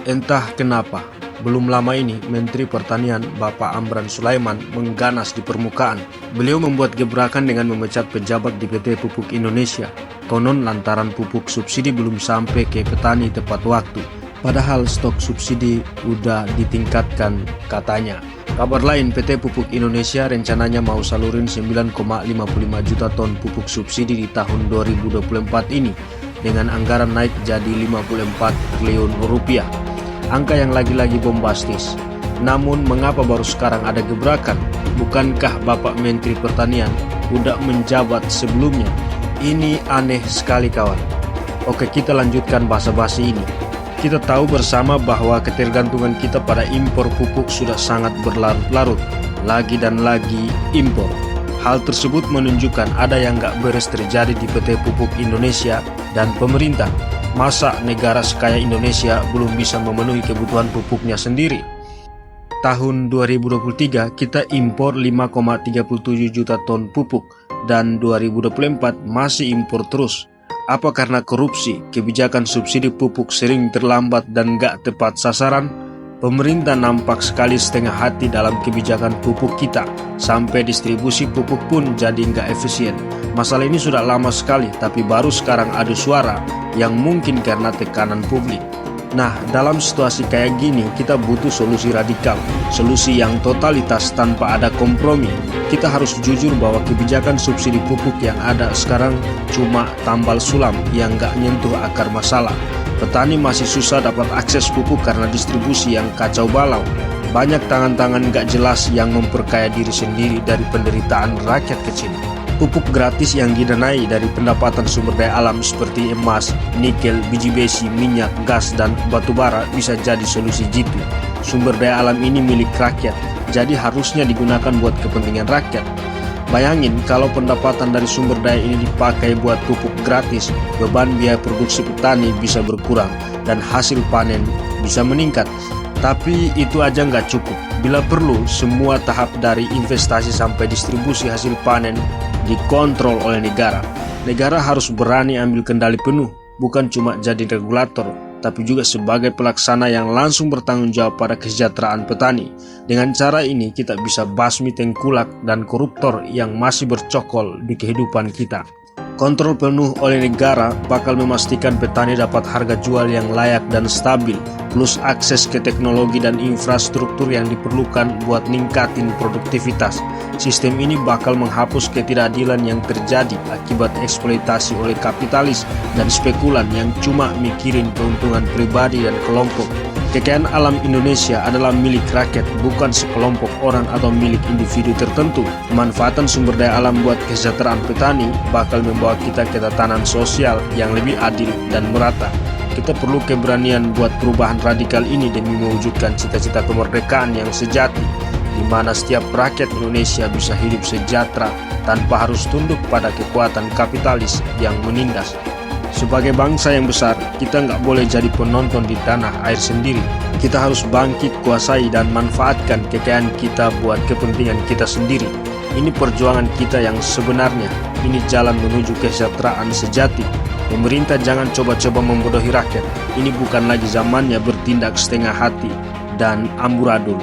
Entah kenapa, belum lama ini Menteri Pertanian Bapak Amran Sulaiman mengganas di permukaan. Beliau membuat gebrakan dengan memecat pejabat di PT Pupuk Indonesia, konon lantaran pupuk subsidi belum sampai ke petani tepat waktu. Padahal stok subsidi udah ditingkatkan katanya. Kabar lain, PT Pupuk Indonesia rencananya mau salurin 9,55 juta ton pupuk subsidi di tahun 2024 ini dengan anggaran naik jadi 54 triliun rupiah. Angka yang lagi-lagi bombastis. Namun mengapa baru sekarang ada gebrakan? Bukankah Bapak Menteri Pertanian udah menjabat sebelumnya? Ini aneh sekali kawan. Oke, kita lanjutkan basa-basi ini. Kita tahu bersama bahwa ketergantungan kita pada impor pupuk sudah sangat berlarut-larut. Lagi dan lagi impor. Hal tersebut menunjukkan ada yang gak beres terjadi di PT Pupuk Indonesia dan pemerintah. Masa negara sekaya Indonesia belum bisa memenuhi kebutuhan pupuknya sendiri? Tahun 2023 kita impor 5,37 juta ton pupuk dan 2024 masih impor terus. Apa karena korupsi, kebijakan subsidi pupuk sering terlambat dan gak tepat sasaran? Pemerintah nampak sekali setengah hati dalam kebijakan pupuk kita, sampai distribusi pupuk pun jadi nggak efisien. Masalah ini sudah lama sekali, tapi baru sekarang ada suara yang mungkin karena tekanan publik. Nah, dalam situasi kayak gini, kita butuh solusi radikal, solusi yang totalitas tanpa ada kompromi. Kita harus jujur bahwa kebijakan subsidi pupuk yang ada sekarang cuma tambal sulam yang nggak nyentuh akar masalah. Petani masih susah dapat akses pupuk karena distribusi yang kacau balau. Banyak tangan-tangan gak jelas yang memperkaya diri sendiri dari penderitaan rakyat kecil. Pupuk gratis yang didanai dari pendapatan sumber daya alam seperti emas, nikel, biji besi, minyak, gas, dan batu bara bisa jadi solusi jitu. Sumber daya alam ini milik rakyat, jadi harusnya digunakan buat kepentingan rakyat. Bayangin kalau pendapatan dari sumber daya ini dipakai buat pupuk gratis, beban biaya produksi petani bisa berkurang dan hasil panen bisa meningkat. Tapi itu aja nggak cukup. Bila perlu, semua tahap dari investasi sampai distribusi hasil panen dikontrol oleh negara. Negara harus berani ambil kendali penuh, bukan cuma jadi regulator, tapi juga sebagai pelaksana yang langsung bertanggung jawab pada kesejahteraan petani. Dengan cara ini kita bisa basmi tengkulak dan koruptor yang masih bercokol di kehidupan kita. Kontrol penuh oleh negara bakal memastikan petani dapat harga jual yang layak dan stabil, plus akses ke teknologi dan infrastruktur yang diperlukan buat ningkatin produktivitas. Sistem ini bakal menghapus ketidakadilan yang terjadi akibat eksploitasi oleh kapitalis dan spekulan yang cuma mikirin keuntungan pribadi dan kelompok. Kekayaan alam Indonesia adalah milik rakyat, bukan sekelompok orang atau milik individu tertentu. Pemanfaatan sumber daya alam buat kesejahteraan petani bakal membawa kita ke tatanan sosial yang lebih adil dan merata. Kita perlu keberanian buat perubahan radikal ini demi mewujudkan cita-cita kemerdekaan yang sejati, di mana setiap rakyat Indonesia bisa hidup sejahtera tanpa harus tunduk pada kekuatan kapitalis yang menindas. Sebagai bangsa yang besar, kita nggak boleh jadi penonton di tanah air sendiri. Kita harus bangkit, kuasai, dan manfaatkan kekayaan kita buat kepentingan kita sendiri. Ini perjuangan kita yang sebenarnya. Ini jalan menuju kesejahteraan sejati. Pemerintah jangan coba-coba membodohi rakyat. Ini bukan lagi zamannya bertindak setengah hati dan amburadul.